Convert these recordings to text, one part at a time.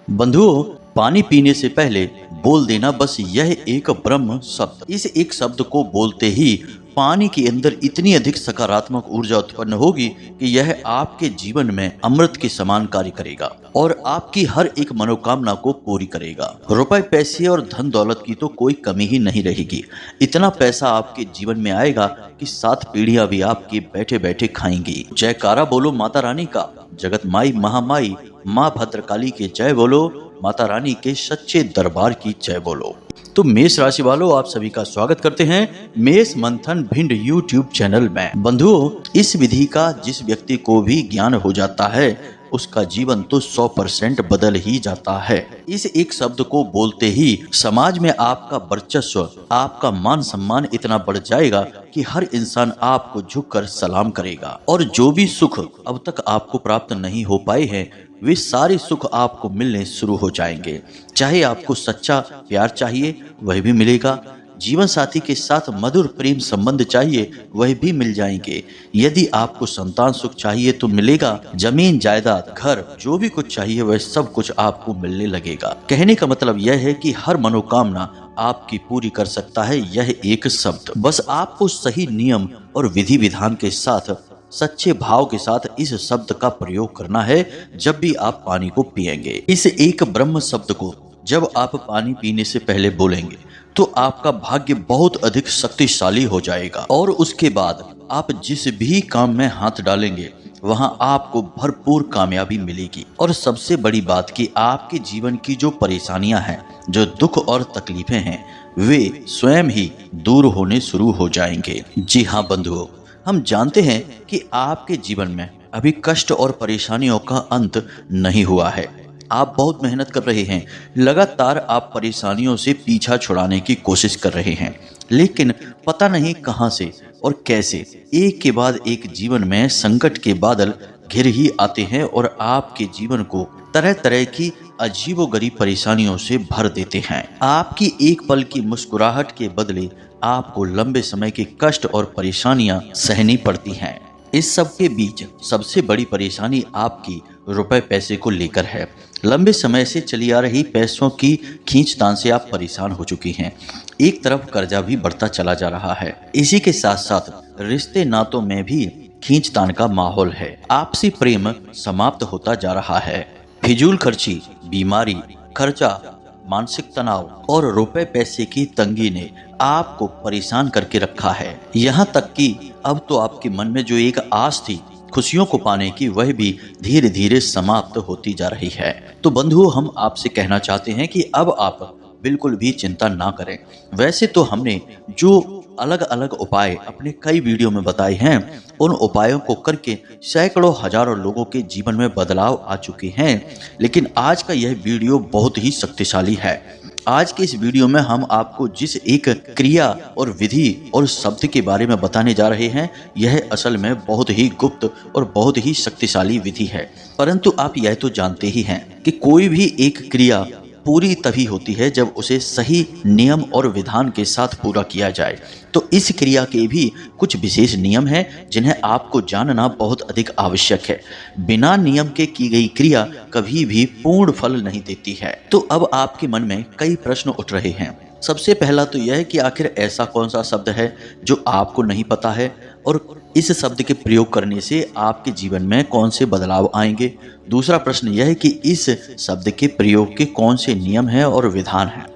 बंधुओं, पानी पीने से पहले बोल देना बस यह एक ब्रह्म शब्द। इस एक शब्द को बोलते ही पानी के अंदर इतनी अधिक सकारात्मक ऊर्जा उत्पन्न होगी कि यह आपके जीवन में अमृत के समान कार्य करेगा और आपकी हर एक मनोकामना को पूरी करेगा। रुपए पैसे और धन दौलत की तो कोई कमी ही नहीं रहेगी। इतना पैसा आपके जीवन में आएगा कि 7 पीढ़ियां भी आपके बैठे बैठे खाएंगी। जयकारा बोलो माता रानी का, जगत माई महामाई माँ भद्रकाली के जय बोलो, माता रानी के सच्चे दरबार की जय बोलो। तो मेष राशि वालों, आप सभी का स्वागत करते हैं मेष मंथन भिंड यूट्यूब चैनल में। बंधुओं, इस विधि का जिस व्यक्ति को भी ज्ञान हो जाता है उसका जीवन तो 100% बदल ही जाता है। इस एक शब्द को बोलते ही समाज में आपका वर्चस्व, आपका मान सम्मान इतना बढ़ जाएगा कि हर इंसान आपको झुककर सलाम करेगा और जो भी सुख अब तक आपको प्राप्त नहीं हो पाए हैं वे सारे सुख आपको मिलने शुरू हो जाएंगे। चाहे आपको सच्चा प्यार चाहिए वह भी मिलेगा, जीवन साथी के साथ मधुर प्रेम संबंध चाहिए वह भी मिल जाएंगे, यदि आपको संतान सुख चाहिए तो मिलेगा, जमीन जायदाद घर जो भी कुछ चाहिए वह सब कुछ आपको मिलने लगेगा। कहने का मतलब यह है कि हर मनोकामना आपकी पूरी कर सकता है यह एक शब्द। बस आपको सही नियम और विधि विधान के साथ सच्चे भाव के साथ इस शब्द का प्रयोग करना है जब भी आप पानी को पिएंगे। इस एक ब्रह्म शब्द को जब आप पानी पीने से पहले बोलेंगे तो आपका भाग्य बहुत अधिक शक्तिशाली हो जाएगा और उसके बाद आप जिस भी काम में हाथ डालेंगे वहां आपको भरपूर कामयाबी मिलेगी। और सबसे बड़ी बात कि आपके जीवन की जो परेशानियां हैं, जो दुख और तकलीफें हैं, वे स्वयं ही दूर होने शुरू हो जाएंगे। जी हाँ बंधुओं, हम जानते हैं कि आपके जीवन में अभी कष्ट और परेशानियों का अंत नहीं हुआ है। आप बहुत मेहनत कर रहे हैं, लगातार आप परेशानियों से पीछा छुड़ाने की कोशिश कर रहे हैं, लेकिन पता नहीं कहां से और कैसे एक के बाद एक जीवन में संकट के बादल घिर ही आते हैं और आपके जीवन को तरह तरह की अजीबोगरीब परेशानियों से भर देते हैं। आपकी एक पल की मुस्कुराहट के बदले आपको लंबे समय के कष्ट और परेशानियां सहनी पड़ती हैं। इस सब के बीच सबसे बड़ी परेशानी आपकी रुपए पैसे को लेकर है। लंबे समय से चली आ रही पैसों की खींचतान से आप परेशान हो चुकी हैं। एक तरफ कर्जा भी बढ़ता चला जा रहा है, इसी के साथ साथ रिश्ते नातों में भी खींचतान का माहौल है। आपसी प्रेम समाप्त होता जा रहा है। फिजूल खर्ची, बीमारी, खर्चा, मानसिक तनाव और रुपए पैसे की तंगी ने आपको परेशान करके रखा है। यहाँ तक कि अब तो आपके मन में जो एक आस थी खुशियों को पाने की, वह भी धीरे धीरे समाप्त होती जा रही है। तो बंधुओं, हम आपसे कहना चाहते हैं कि अब आप बिल्कुल भी चिंता ना करें। वैसे तो हमने जो अलग अलग उपाय अपने कई वीडियो में बताए हैं, उन उपायों को करके सैकड़ों हजारों लोगों के जीवन में बदलाव आ चुके हैं, लेकिन आज का यह वीडियो बहुत ही शक्तिशाली है। आज के इस वीडियो में हम आपको जिस एक क्रिया और विधि और शब्द के बारे में बताने जा रहे हैं, यह असल में बहुत ही गुप्त और बहुत ही शक्तिशाली विधि है। परंतु आप यह तो जानते ही हैं कि कोई भी एक क्रिया पूरी तभी होती है जब उसे सही नियम और विधान के साथ पूरा किया जाए। तो इस क्रिया के भी कुछ विशेष नियम हैं जिन्हें आपको जानना बहुत अधिक आवश्यक है। बिना नियम के की गई क्रिया कभी भी पूर्ण फल नहीं देती है। तो अब आपके मन में कई प्रश्न उठ रहे हैं। सबसे पहला तो यह है कि आखिर ऐसा कौन सा शब्द है जो आपको नहीं पता है और इस शब्द के प्रयोग करने से आपके जीवन में कौन से बदलाव आएंगे। दूसरा प्रश्न यह है कि इस शब्द के प्रयोग के कौन से नियम हैं और विधान हैं।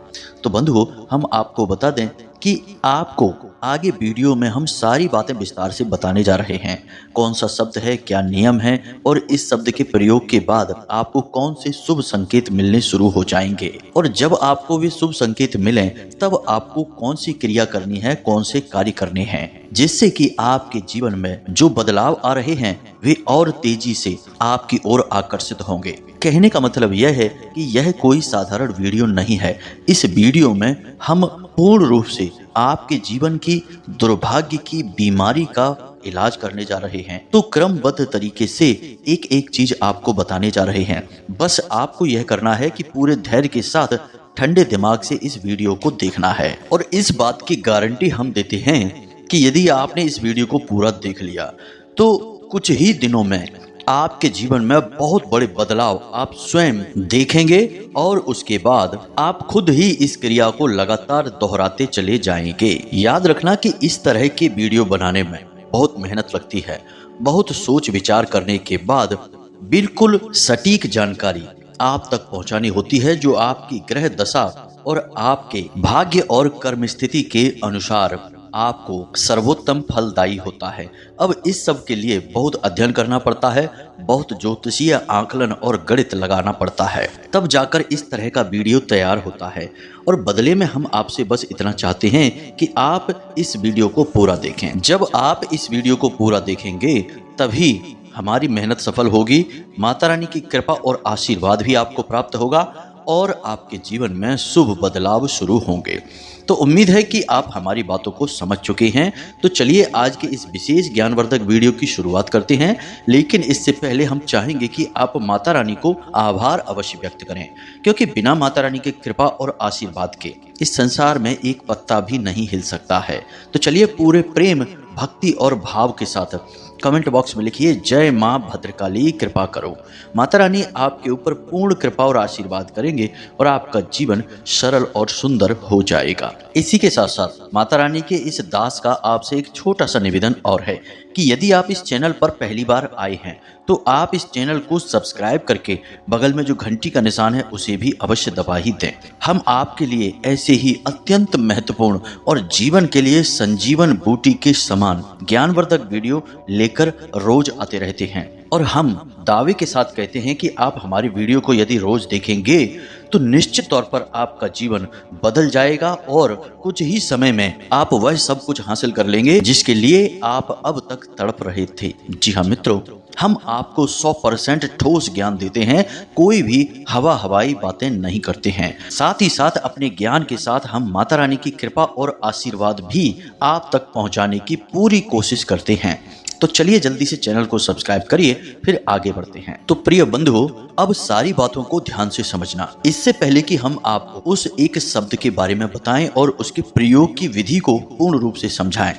तो बंधुओं, हम आपको बता दें कि आपको आगे वीडियो में हम सारी बातें विस्तार से बताने जा रहे हैं। कौन सा शब्द है, क्या नियम है और इस शब्द के प्रयोग के बाद आपको कौन से शुभ संकेत मिलने शुरू हो जाएंगे, और जब आपको वे शुभ संकेत मिलें तब आपको कौन सी क्रिया करनी है, कौन से कार्य करने हैं, जिससे कि आपके जीवन में जो बदलाव आ रहे हैं वे और तेजी से आपकी ओर आकर्षित होंगे। कहने का मतलब यह है कि यह कोई साधारण वीडियो नहीं है। इस वीडियो में हम पूर्ण रूप से आपके जीवन की दुर्भाग्य की बीमारी का इलाज करने जा रहे हैं। तो क्रमबद्ध तरीके से एक एक चीज आपको बताने जा रहे हैं। बस आपको यह करना है कि पूरे धैर्य के साथ ठंडे दिमाग से इस वीडियो को देखना है। और इस बात की गारंटी हम देते हैं कि यदि आपने इस वीडियो को पूरा देख लिया तो कुछ ही दिनों में आपके जीवन में बहुत बड़े बदलाव आप स्वयं देखेंगे और उसके बाद आप खुद ही इस क्रिया को लगातार दोहराते चले जाएंगे। याद रखना कि इस तरह के वीडियो बनाने में बहुत मेहनत लगती है। बहुत सोच विचार करने के बाद बिल्कुल सटीक जानकारी आप तक पहुंचानी होती है, जो आपकी ग्रह दशा और आपके भाग्य और कर्म स्थिति के अनुसार आपको सर्वोत्तम फलदायी होता है। अब इस सब के लिए बहुत अध्ययन करना पड़ता है, बहुत ज्योतिषीय आकलन और गणित लगाना पड़ता है, तब जाकर इस तरह का वीडियो तैयार होता है। और बदले में हम आपसे बस इतना चाहते हैं कि आप इस वीडियो को पूरा देखें। जब आप इस वीडियो को पूरा देखेंगे तभी हमारी मेहनत सफल होगी, माता रानी की कृपा और आशीर्वाद भी आपको प्राप्त होगा और आपके जीवन में शुभ बदलाव शुरू होंगे। तो उम्मीद है कि आप हमारी बातों को समझ चुके हैं। तो चलिए आज के इस विशेष ज्ञानवर्धक वीडियो की शुरुआत करते हैं। लेकिन इससे पहले हम चाहेंगे कि आप माता रानी को आभार अवश्य व्यक्त करें, क्योंकि बिना माता रानी की कृपा और आशीर्वाद के इस संसार में एक पत्ता भी नहीं हिल सकता है। तो चलिए पूरे प्रेम, भक्ति और भाव के साथ कमेंट बॉक्स में लिखिए, जय माँ भद्रकाली कृपा करो। माता रानी आपके ऊपर पूर्ण कृपा और आशीर्वाद करेंगे और आपका जीवन सरल और सुंदर हो जाएगा। इसी के साथ साथ माता रानी के इस दास का आपसे एक छोटा सा निवेदन और है कि यदि आप इस चैनल पर पहली बार आए हैं तो आप इस चैनल को सब्सक्राइब करके बगल में जो घंटी का निशान है उसे भी अवश्य दबा ही दें। हम आपके लिए ऐसे ही अत्यंत महत्वपूर्ण और जीवन के लिए संजीवन बूटी के समान ज्ञानवर्धक वीडियो लेकर रोज आते रहते हैं। और हम दावे के साथ कहते हैं कि आप हमारी वीडियो को यदि रोज देखेंगे तो निश्चित तौर पर आपका जीवन बदल जाएगा और कुछ ही समय में आप वह सब कुछ हासिल कर लेंगे जिसके लिए आप अब तक तड़प रहे थे। जी हाँ मित्रों, हम आपको 100% ठोस ज्ञान देते हैं, कोई भी हवाई बातें नहीं करते हैं। साथ ही साथ अपने ज्ञान के साथ हम माता रानी की कृपा और आशीर्वाद भी आप तक पहुंचाने की पूरी कोशिश करते हैं। तो चलिए जल्दी से चैनल को सब्सक्राइब करिए, फिर आगे बढ़ते हैं। तो प्रिय बंधुओं, अब सारी बातों को ध्यान से समझना। इससे पहले कि हम आपको उस एक शब्द के बारे में बताएं और उसके प्रयोग की विधि को पूर्ण रूप से समझाएं,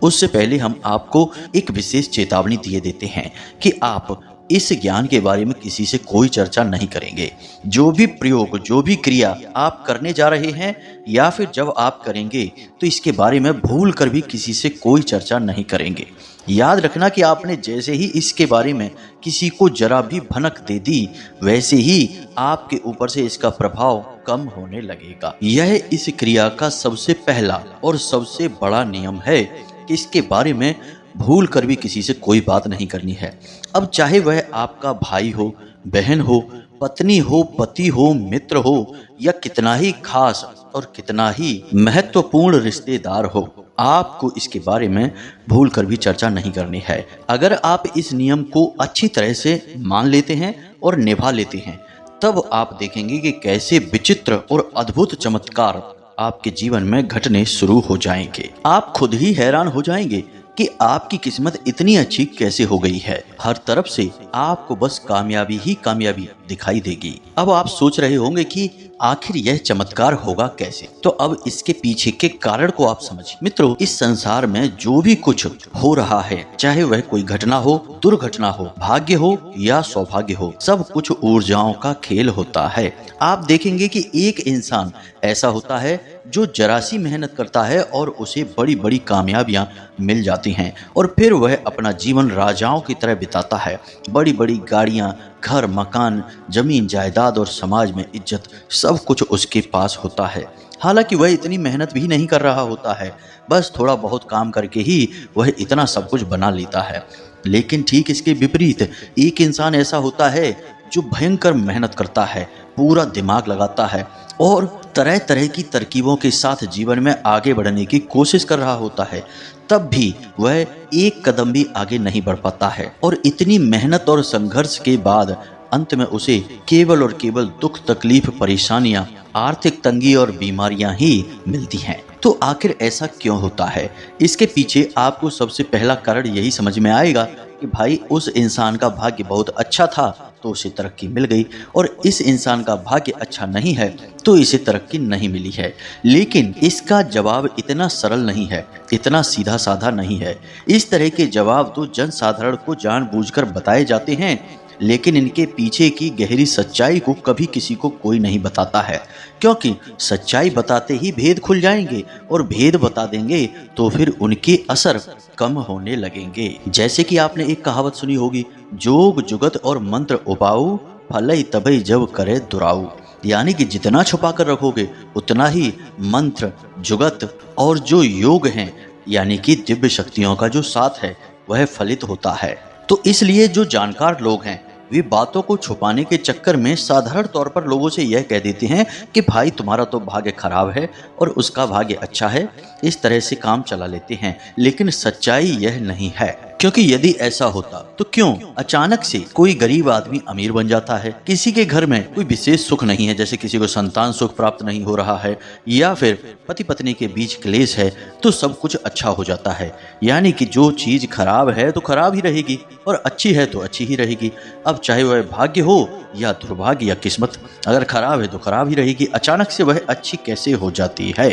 उससे पहले हम आपको एक विशेष चेतावनी दिए देते हैं कि आप इस ज्ञान के बारे में किसी से कोई चर्चा नहीं करेंगे। जो भी प्रयोग, जो भी क्रिया आप करने जा रहे हैं या फिर जब आप करेंगे तो इसके बारे में भूल कर भी किसी से कोई चर्चा नहीं करेंगे। याद रखना कि आपने जैसे ही इसके बारे में किसी को जरा भी भनक दे दी, वैसे ही आपके ऊपर से इसका प्रभाव कम होने लगेगा। यह इस क्रिया का सबसे पहला और सबसे बड़ा नियम है कि इसके बारे में भूल कर भी किसी से कोई बात नहीं करनी है। अब चाहे वह आपका भाई हो, बहन हो, पत्नी हो, पति हो, मित्र हो या कितना ही खास और कितना ही महत्वपूर्ण रिश्तेदार हो, आपको इसके बारे में भूल कर भी चर्चा नहीं करनी है। अगर आप इस नियम को अच्छी तरह से मान लेते हैं और निभा लेते हैं, तब आप देखेंगे कि कैसे विचित्र और अद्भुत चमत्कार आपके जीवन में घटने शुरू हो जाएंगे। आप खुद ही हैरान हो जाएंगे कि आपकी किस्मत इतनी अच्छी कैसे हो गई है। हर तरफ से आपको बस कामयाबी ही कामयाबी दिखाई देगी। अब आप सोच रहे होंगे कि आखिर यह चमत्कार होगा कैसे, तो अब इसके पीछे के कारण को आप समझिए। मित्रों, इस संसार में जो भी कुछ हो रहा है, चाहे वह कोई घटना हो, दुर्घटना हो, भाग्य हो या सौभाग्य हो, सब कुछ ऊर्जाओं का खेल होता है। आप देखेंगे कि एक इंसान ऐसा होता है जो जरा सी मेहनत करता है और उसे बड़ी बड़ी कामयाबियां मिल जाती हैं और फिर वह अपना जीवन राजाओं की तरह बिताता है। बड़ी बड़ी गाड़ियां, घर, मकान, जमीन जायदाद और समाज में इज्जत, सब कुछ उसके पास होता है। हालांकि वह इतनी मेहनत भी नहीं कर रहा होता है, बस थोड़ा बहुत काम करके ही वह इतना सब कुछ बना लेता है। लेकिन ठीक इसके विपरीत एक इंसान ऐसा होता है जो भयंकर मेहनत करता है, पूरा दिमाग लगाता है और तरह तरह की तरकीबों के साथ जीवन में आगे बढ़ने की कोशिश कर रहा होता है, तब भी वह एक कदम भी आगे नहीं बढ़ पाता है। और इतनी मेहनत और संघर्ष के बाद अंत में उसे केवल और केवल दुख, तकलीफ, परेशानियां, आर्थिक तंगी और बीमारियां ही मिलती हैं। तो आखिर ऐसा क्यों होता है? इसके पीछे आपको सबसे पहला कारण यही समझ में आएगा कि भाई उस इंसान का भाग्य बहुत अच्छा था तो उसे तरक्की मिल गई, और इस इंसान का भाग्य अच्छा नहीं है तो इसे तरक्की नहीं मिली है। लेकिन इसका जवाब इतना सरल नहीं है, इतना सीधा साधा नहीं है। इस तरह के जवाब तो जनसाधारण को जानबूझकर बताए जाते हैं, लेकिन इनके पीछे की गहरी सच्चाई को कभी किसी को कोई नहीं बताता है, क्योंकि सच्चाई बताते ही भेद खुल जाएंगे, और भेद बता देंगे तो फिर उनके असर कम होने लगेंगे। जैसे कि आपने एक कहावत सुनी होगी, जोग जुगत और मंत्र उपाऊ, फलई तबई जब करे दुराऊ। यानी कि जितना छुपा कर रखोगे उतना ही मंत्र, जुगत और जो योग हैं, यानी कि दिव्य शक्तियों का जो साथ है, वह फलित होता है। तो इसलिए जो जानकार लोग हैं वे बातों को छुपाने के चक्कर में साधारण तौर पर लोगों से यह कह देते हैं कि भाई तुम्हारा तो भाग्य खराब है और उसका भाग्य अच्छा है, इस तरह से काम चला लेते हैं। लेकिन सच्चाई यह नहीं है, क्योंकि यदि ऐसा होता तो क्यों अचानक से कोई गरीब आदमी अमीर बन जाता है, किसी के घर में कोई विशेष सुख नहीं है, जैसे किसी को संतान सुख प्राप्त नहीं हो रहा है, या फिर पति पत्नी के बीच क्लेश है, तो सब कुछ अच्छा हो जाता है। यानी कि जो चीज खराब है तो खराब ही रहेगी और अच्छी है तो अच्छी ही रहेगी। अब चाहे वह भाग्य हो या दुर्भाग्य या किस्मत, अगर खराब है तो खराब ही रहेगी। अचानक से वह अच्छी कैसे हो जाती है?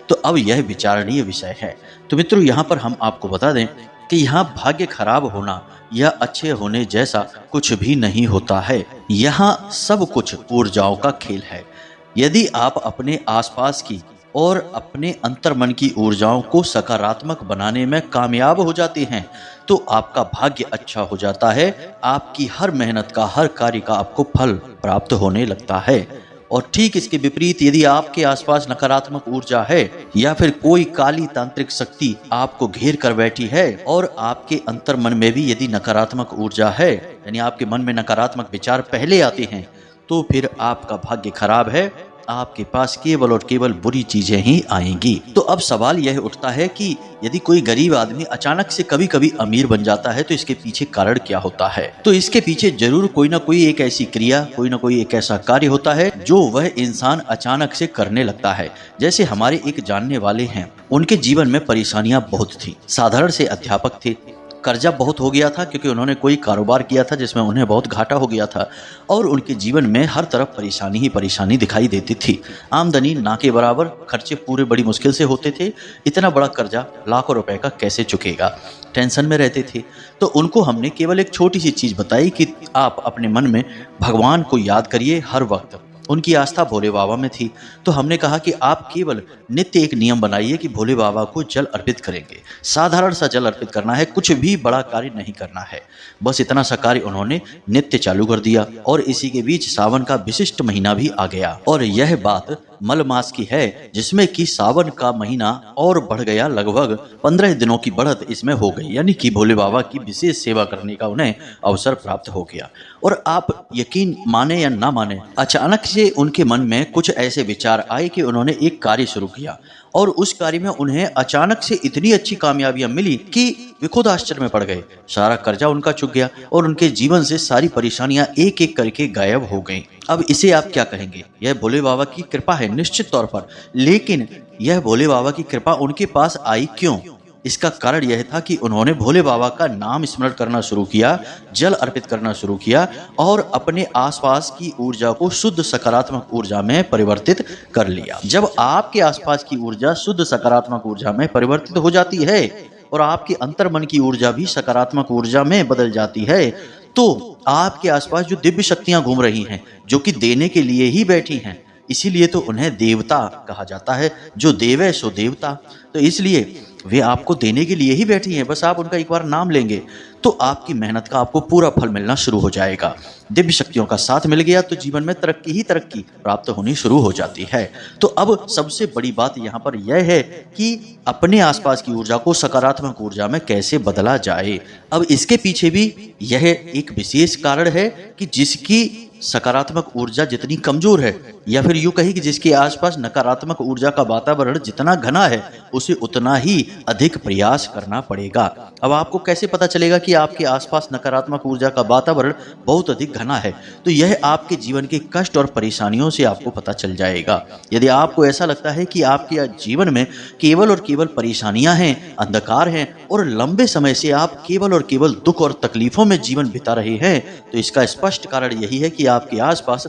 तो अब यह विचारणीय विषय है। तो मित्रों, यहाँ पर हम आपको बता दें कि यहाँ भाग्य खराब होना या अच्छे होने जैसा कुछ भी नहीं होता है। यहाँ सब कुछ ऊर्जाओं का खेल है। यदि आप अपने आसपास की और अपने अंतर्मन की ऊर्जाओं को सकारात्मक बनाने में कामयाब हो जाते हैं तो आपका भाग्य अच्छा हो जाता है। आपकी हर मेहनत का, हर कार्य का आपको फल प्राप्त होने लगता है। और ठीक इसके विपरीत, यदि आपके आसपास नकारात्मक ऊर्जा है या फिर कोई काली तांत्रिक शक्ति आपको घेर कर बैठी है और आपके अंतर्मन में भी यदि नकारात्मक ऊर्जा है, यानी आपके मन में नकारात्मक विचार पहले आते हैं, तो फिर आपका भाग्य खराब है। आपके पास केवल और केवल बुरी चीजें ही आएंगी। तो अब सवाल यह उठता है कि यदि कोई गरीब आदमी अचानक से कभी कभी अमीर बन जाता है तो इसके पीछे कारण क्या होता है? तो इसके पीछे जरूर कोई ना कोई एक ऐसी क्रिया, कोई ना कोई एक ऐसा कार्य होता है जो वह इंसान अचानक से करने लगता है। जैसे हमारे एक जानने वाले हैं, उनके जीवन में परेशानियां बहुत थी। साधारण से अध्यापक थे, कर्जा बहुत हो गया था क्योंकि उन्होंने कोई कारोबार किया था जिसमें उन्हें बहुत घाटा हो गया था, और उनके जीवन में हर तरफ परेशानी ही परेशानी दिखाई देती थी। आमदनी ना के बराबर, खर्चे पूरे बड़ी मुश्किल से होते थे। इतना बड़ा कर्जा लाखों रुपए का कैसे चुकेगा, टेंशन में रहते थे। तो उनको हमने केवल एक छोटी सी चीज़ बताई कि आप अपने मन में भगवान को याद करिए हर वक्त। उनकी आस्था भोले बाबा में थी, तो हमने कहा कि आप केवल नित्य एक नियम बनाइए कि भोले बाबा को जल अर्पित करेंगे। साधारण सा जल अर्पित करना है, कुछ भी बड़ा कार्य नहीं करना है, बस इतना सा कार्य उन्होंने नित्य चालू कर दिया। और इसी के बीच सावन का विशिष्ट महीना भी आ गया, और यह बात मल मास की है, जिसमें कि सावन का महीना और बढ़ गया। लगभग 15 दिनों की बढ़त इसमें हो गई, यानी कि भोले बाबा की विशेष सेवा करने का उन्हें अवसर प्राप्त हो गया। और आप यकीन माने या ना माने, अचानक से उनके मन में कुछ ऐसे विचार आए कि उन्होंने एक कार्य शुरू किया, और उस कार्य में उन्हें अचानक से इतनी अच्छी कामयाबियां मिली कि वे खुद आश्चर्य में पड़ गए। सारा कर्जा उनका चुक गया और उनके जीवन से सारी परेशानियां एक एक करके गायब हो गईं। अब इसे आप क्या कहेंगे? यह भोले बाबा की कृपा है निश्चित तौर पर, लेकिन यह भोले बाबा की कृपा उनके पास आई क्यों? इसका कारण यह था कि उन्होंने भोले बाबा का नाम स्मरण करना शुरू किया, जल अर्पित करना शुरू किया, और अपने आसपास की ऊर्जा को शुद्ध सकारात्मक ऊर्जा में परिवर्तित कर लिया। जब आपके आसपास की ऊर्जा शुद्ध सकारात्मक ऊर्जा में परिवर्तित हो जाती है और आपके अंतर्मन की ऊर्जा भी सकारात्मक ऊर्जा में बदल जाती है, तो आपके आसपास जो दिव्य शक्तियां घूम रही हैं, जो कि देने के लिए ही बैठी हैं, इसीलिए तो उन्हें देवता कहा जाता है। जो देव है सो देवता। तो इसलिए वे आपको देने के लिए ही बैठी हैं, बस आप उनका एक बार नाम लेंगे तो आपकी मेहनत का आपको पूरा फल मिलना शुरू हो जाएगा। दिव्य शक्तियों का साथ मिल गया तो जीवन में तरक्की ही तरक्की प्राप्त होनी शुरू हो जाती है। तो अब सबसे बड़ी बात यहाँ पर यह है कि अपने आसपास की ऊर्जा को सकारात्मक ऊर्जा में कैसे बदला जाए। अब इसके पीछे भी यह एक विशेष कारण है कि जिसकी सकारात्मक ऊर्जा जितनी कमजोर है, या फिर यूं कही कि जिसके आसपास नकारात्मक ऊर्जा का वातावरण जितना घना है, उसे उतना ही अधिक प्रयास करना पड़ेगा। अब आपको कैसे पता चलेगा कि आपके आसपास नकारात्मक ऊर्जा का वातावरण बहुत अधिक घना है? तो यह आपके जीवन के कष्ट और परेशानियों से आपको पता चल जाएगा। यदि आपको ऐसा लगता है कि आपके जीवन में केवल और केवल परेशानियां हैं, अंधकार है और लंबे समय से आप केवल और केवल दुख और तकलीफों में जीवन बिता रहे हैं, तो इसका स्पष्ट कारण यही है कि आपके आसपास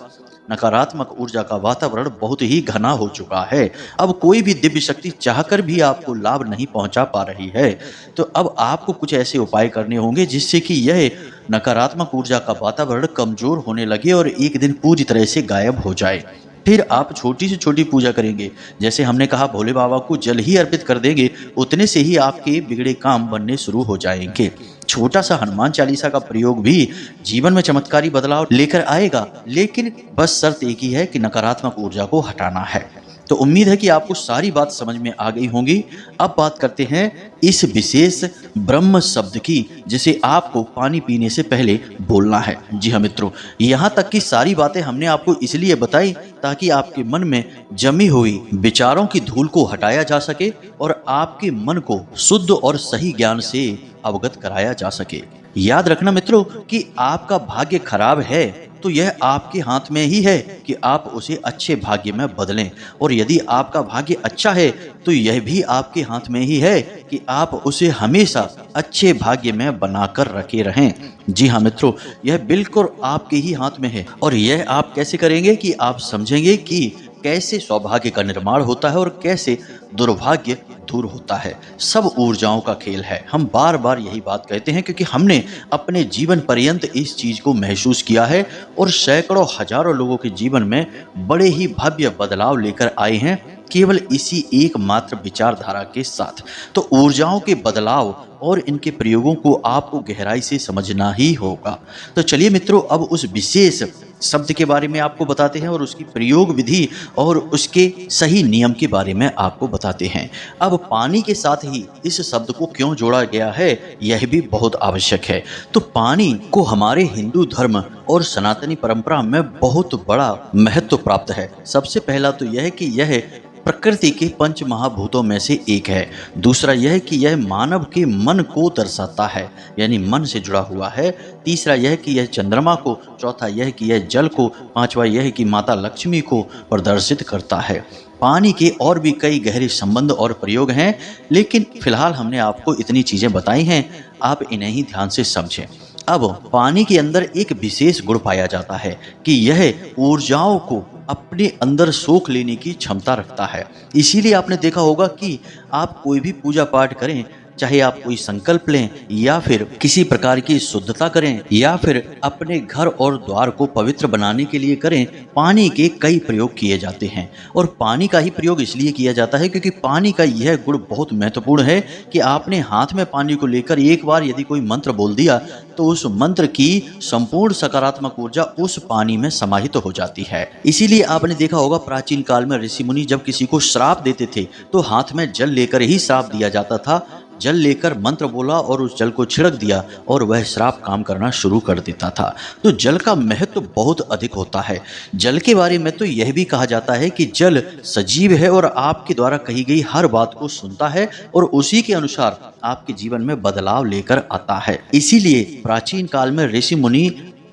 नकारात्मक ऊर्जा का वातावरण बहुत ही घना हो चुका है। अब कोई भी दिव्य शक्ति चाहकर भी आपको लाभ नहीं पहुंचा पा रही है। तो अब आपको कुछ ऐसे उपाय करने होंगे जिससे कि यह नकारात्मक ऊर्जा का वातावरण कमजोर होने लगे और एक दिन पूरी तरह से गायब हो जाए। फिर आप छोटी से छोटी पूजा करेंगे। जैसे हमने कहा भोले बाबा को जल ही अर्पित कर देंगे, उतने से ही आपके बिगड़े काम बनने शुरू हो जाएंगे। छोटा सा हनुमान चालीसा का प्रयोग भी जीवन में चमत्कारी बदलाव लेकर आएगा, लेकिन बस शर्त एक ही है कि नकारात्मक ऊर्जा को हटाना है। तो उम्मीद है कि आपको सारी बात समझ में आ गई होंगी। अब बात करते हैं इस विशेष ब्रह्म शब्द की, जिसे आपको पानी पीने से पहले बोलना है। जी हाँ मित्रों, यहाँ तक की सारी बातें हमने आपको इसलिए बताई ताकि आपके मन में जमी हुई विचारों की धूल को हटाया जा सके और आपके मन को शुद्ध और सही ज्ञान से अवगत कराया जा सके। याद रखना मित्रों कि आपका भाग्य खराब है तो यह आपके हाथ में ही है कि आप उसे अच्छे भाग्य में बदलें, और यदि आपका भाग्य अच्छा है तो यह भी आपके हाथ में ही है कि आप उसे हमेशा अच्छे भाग्य में बनाकर रखे रहें। जी हाँ मित्रों, यह बिल्कुल आपके ही हाथ में है। और यह आप कैसे करेंगे कि आप समझेंगे कि कैसे सौभाग्य का निर्माण होता है और कैसे दुर्भाग्य दूर होता है। सब ऊर्जाओं का खेल है। हम बार बार यही बात कहते हैं क्योंकि हमने अपने जीवन पर्यंत इस चीज को महसूस किया है और सैकड़ों हजारों लोगों के जीवन में बड़े ही भव्य बदलाव लेकर आए हैं केवल इसी एकमात्र विचारधारा के साथ। तो ऊर्जाओं के बदलाव और इनके प्रयोगों को आपको गहराई से समझना ही होगा। तो चलिए मित्रों, अब उस विशेष शब्द के बारे में आपको बताते हैं और उसकी प्रयोग विधि और उसके सही नियम के बारे में आपको बताते हैं। अब पानी के साथ ही इस शब्द को क्यों जोड़ा गया है, यह भी बहुत आवश्यक है। तो पानी को हमारे हिंदू धर्म और सनातनी परंपरा में बहुत बड़ा महत्व प्राप्त है। सबसे पहला तो यह है कि यह प्रकृति के पंच महाभूतों में से एक है। दूसरा यह कि यह मानव के मन को दर्शाता है, यानी मन से जुड़ा हुआ है। तीसरा यह कि यह चंद्रमा को, चौथा यह कि यह जल को, पांचवा यह कि माता लक्ष्मी को प्रदर्शित करता है। पानी के और भी कई गहरे संबंध और प्रयोग हैं, लेकिन फिलहाल हमने आपको इतनी चीजें बताई हैं, आप इन्हें ही ध्यान से समझें। अब पानी के अंदर एक विशेष गुण पाया जाता है कि यह ऊर्जाओं को अपने अंदर सोख लेने की क्षमता रखता है। इसीलिए आपने देखा होगा कि आप कोई भी पूजा पाठ करें, चाहे आप कोई संकल्प लें या फिर किसी प्रकार की शुद्धता करें या फिर अपने घर और द्वार को पवित्र बनाने के लिए करें, पानी के कई प्रयोग किए जाते हैं। और पानी का ही प्रयोग इसलिए किया जाता है क्योंकि पानी का यह गुण बहुत महत्वपूर्ण है कि आपने हाथ में पानी को लेकर एक बार यदि कोई मंत्र बोल दिया तो उस मंत्र की संपूर्ण सकारात्मक ऊर्जा उस पानी में समाहित हो जाती है। इसीलिए आपने देखा होगा प्राचीन काल में ऋषि मुनि जब किसी को श्राप देते थे तो हाथ में जल लेकर ही श्राप दिया जाता था। जल लेकर मंत्र बोला और उस जल को छिड़क दिया और वह श्राप काम करना शुरू कर देता था। तो जल का महत्व बहुत अधिक होता है। जल के बारे में तो यह भी कहा जाता है कि जल सजीव है और आपके द्वारा कही गई हर बात को सुनता है और उसी के अनुसार आपके जीवन में बदलाव लेकर आता है। इसीलिए प्राचीन काल में ऋषि मुनि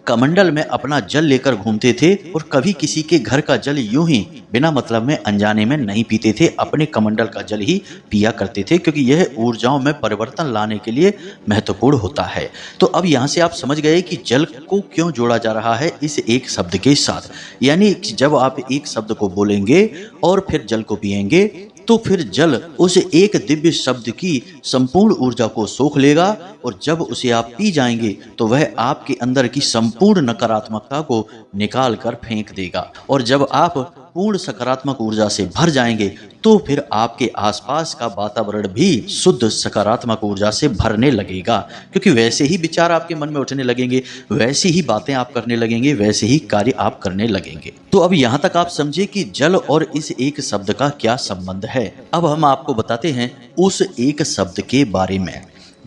कमंडल में अपना जल लेकर घूमते थे और कभी किसी के घर का जल यूं ही बिना मतलब में अनजाने में नहीं पीते थे, अपने कमंडल का जल ही पिया करते थे क्योंकि यह ऊर्जाओं में परिवर्तन लाने के लिए महत्वपूर्ण होता है। तो अब यहाँ से आप समझ गए कि जल को क्यों जोड़ा जा रहा है इस एक शब्द के साथ। यानी जब आप एक शब्द को बोलेंगे और फिर जल को पिएंगे तो फिर जल उस एक दिव्य शब्द की संपूर्ण ऊर्जा को सोख लेगा और जब उसे आप पी जाएंगे तो वह आपके अंदर की संपूर्ण नकारात्मकता को निकाल कर फेंक देगा। और जब आप पूर्ण सकारात्मक ऊर्जा से भर जाएंगे तो फिर आपके आसपास का वातावरण भी शुद्ध सकारात्मक ऊर्जा से भरने लगेगा, क्योंकि वैसे ही विचार आपके मन में उठने लगेंगे, वैसी ही बातें आप करने लगेंगे, वैसे ही कार्य आप करने लगेंगे। तो अब यहाँ तक आप समझे कि जल और इस एक शब्द का क्या संबंध है। अब हम आपको बताते हैं उस एक शब्द के बारे में।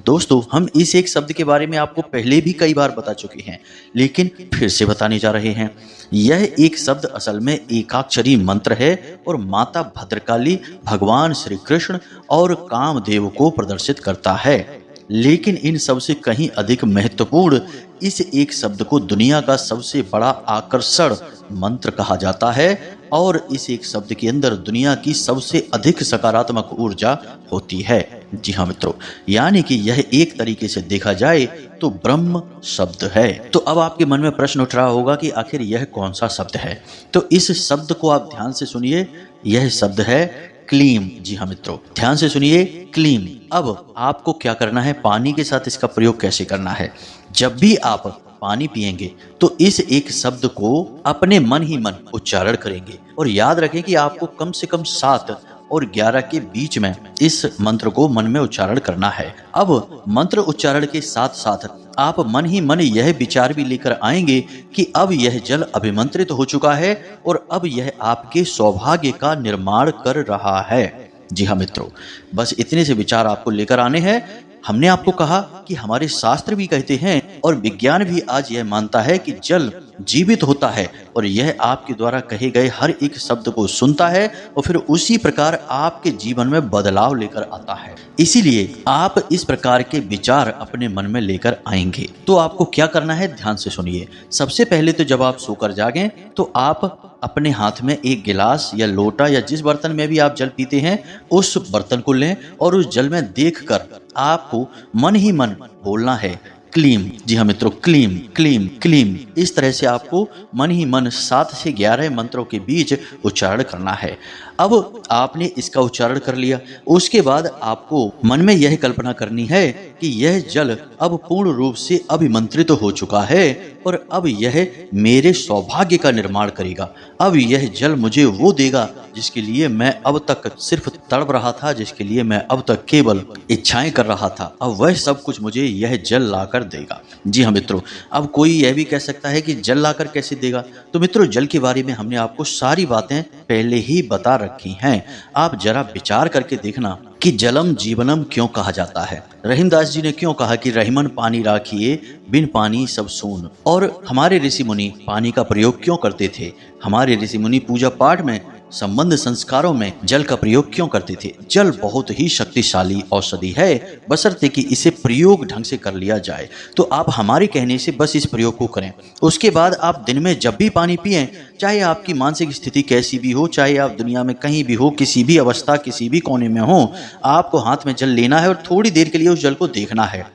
दोस्तों, हम इस एक शब्द के बारे में आपको पहले भी कई बार बता चुके हैं, लेकिन फिर से बताने जा रहे हैं। यह एक शब्द असल में एकाक्षरी मंत्र है और माता भद्रकाली, भगवान श्री कृष्ण और कामदेव को प्रदर्शित करता है। लेकिन इन सबसे कहीं अधिक महत्वपूर्ण इस एक शब्द को दुनिया का सबसे बड़ा आकर्षण मंत्र कहा जाता है और इस एक शब्द के अंदर दुनिया की सबसे अधिक सकारात्मक ऊर्जा होती है। जी हाँ मित्रों, यानी कि यह एक तरीके से देखा जाए तो ब्रह्म शब्द है। तो अब आपके मन में प्रश्न उठ रहा होगा कि आखिर यह कौन सा शब्द है। तो इस शब्द को आप ध्यान से सुनिए, यह शब्द है क्लीम। जी हाँ मित्रों, ध्यान से सुनिए, क्लीम। अब आपको क्या करना है, पानी के साथ इसका प्रयोग कैसे करना है। जब भी आप पानी पिएंगे तो इस एक शब्द को अपने मन ही मन उच्चारण करेंगे और याद रखें कि आपको कम से कम 7 और 11 के बीच में इस मंत्र को मन में उच्चारण करना है। अब मंत्र उच्चारण के साथ साथ आप मन ही मन यह विचार भी लेकर आएंगे कि अब यह जल अभिमंत्रित हो चुका है और अब यह आपके सौभाग्य का निर्माण कर रहा है। जी हाँ मित्रों, बस इतने से विचार आपको लेकर आने हैं। हमने आपको कहा कि हमारे शास्त्र भी कहते हैं और विज्ञान भी आज यह मानता है कि जल जीवित होता है और यह आपके द्वारा कहे गए हर एक शब्द को सुनता है और फिर उसी प्रकार आपके जीवन में बदलाव लेकर आता है। इसीलिए आप इस प्रकार के विचार अपने मन में लेकर आएंगे। तो आपको क्या करना है, ध्यान से सुनिए। सबसे पहले तो जब आप सोकर जागें तो आप अपने हाथ में एक गिलास या लोटा या जिस बर्तन में भी आप जल पीते हैं उस बर्तन को लें और उस जल में देखकर आपको मन ही मन बोलना है क्लीम। जी हाँ मित्रों, क्लीम क्लीम क्लीम। इस तरह से आपको मन ही मन 7 से 11 मंत्रों के बीच उच्चारण करना है। अब आपने इसका उच्चारण कर लिया, उसके बाद आपको मन में यह कल्पना करनी है कि यह जल अब पूर्ण रूप से अभिमंत्रित हो चुका है और अब यह मेरे सौभाग्य का निर्माण करेगा। अब यह जल मुझे वो देगा जिसके लिए मैं अब तक सिर्फ तड़प रहा था, जिसके लिए मैं अब तक केवल इच्छाएं कर रहा था। अब वह सब कुछ मुझे यह जल लाकर देगा। जी हाँ मित्रों, अब कोई यह भी कह सकता है कि जल लाकर कैसे देगा। तो मित्रों, जल के बारे में हमने आपको सारी बातें पहले ही बता रखी हैं। आप जरा विचार करके देखना कि जलम जीवनम क्यों कहा जाता है। रहीमदास जी ने क्यों कहा कि रहीमन पानी राखिए, बिन पानी सब सून। और हमारे ऋषि मुनि पानी का प्रयोग क्यों करते थे। हमारे ऋषि मुनि पूजा पाठ में, संबंध संस्कारों में जल का प्रयोग क्यों करते थे। जल बहुत ही शक्तिशाली औषधि है, बशर्ते कि इसे प्रयोग ढंग से कर लिया जाए। तो आप हमारे कहने से बस इस प्रयोग को करें। उसके बाद आप दिन में जब भी पानी पिएं, चाहे आपकी मानसिक स्थिति कैसी भी हो, चाहे आप दुनिया में कहीं भी हो, किसी भी अवस्था, किसी भी कोने में हो, आपको हाथ में जल लेना है और थोड़ी देर के लिए उस जल को देखना है।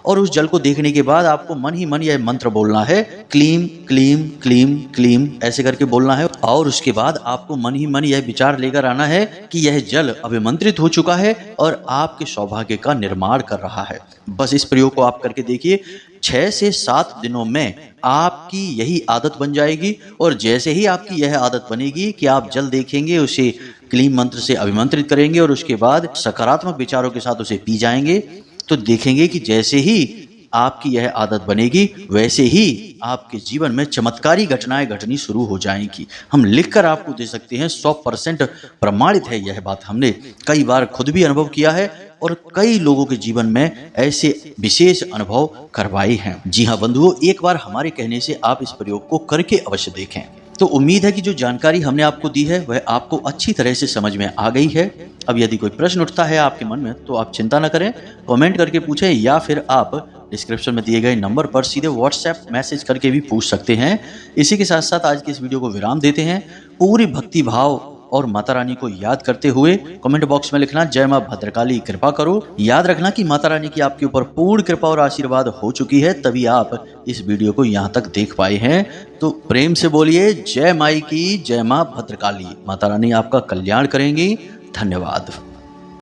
और उस जल को देखने के बाद आपको मन ही मन यह मंत्र बोलना है, क्लीम क्लीम क्लीम क्लीम, ऐसे करके बोलना है। और उसके बाद आपको मन ही मन यह विचार लेकर आना है कि यह जल अभिमंत्रित हो चुका है और आपके सौभाग्य का निर्माण कर रहा है। बस इस प्रयोग को आप करके देखिए। 6 से 7 दिनों में आपकी यही आदत बन जाएगी और जैसे ही आपकी यह आदत बनेगी कि आप जल देखेंगे, उसे क्लीम मंत्र से अभिमंत्रित करेंगे और उसके बाद सकारात्मक विचारों के साथ उसे पी जाएंगे, तो देखेंगे कि जैसे ही आपकी यह आदत बनेगी वैसे ही आपके जीवन में चमत्कारी घटनाएं घटनी शुरू हो जाएंगी। हम लिखकर आपको दे सकते हैं, 100% प्रमाणित है यह बात। हमने कई बार खुद भी अनुभव किया है और कई लोगों के जीवन में ऐसे विशेष अनुभव करवाए हैं। जी हाँ बंधुओं, एक बार हमारे कहने से आप इस प्रयोग को करके अवश्य देखें। तो उम्मीद है कि जो जानकारी हमने आपको दी है वह आपको अच्छी तरह से समझ में आ गई है। अब यदि कोई प्रश्न उठता है आपके मन में तो आप चिंता न करें, कमेंट करके पूछें या फिर आप डिस्क्रिप्शन में दिए गए नंबर पर सीधे व्हाट्सएप मैसेज करके भी पूछ सकते हैं। इसी के साथ साथ आज की इस वीडियो को विराम देते हैं। पूरी भक्ति भाव और माता रानी को याद करते हुए कमेंट बॉक्स में लिखना, जय मां भद्रकाली कृपा करो। याद रखना कि माता रानी की आपके ऊपर पूर्ण कृपा और आशीर्वाद हो चुकी है, तभी आप इस वीडियो को यहाँ तक देख पाए हैं। तो प्रेम से बोलिए जय माई की, जय मां भद्रकाली। माता रानी आपका कल्याण करेंगी। धन्यवाद।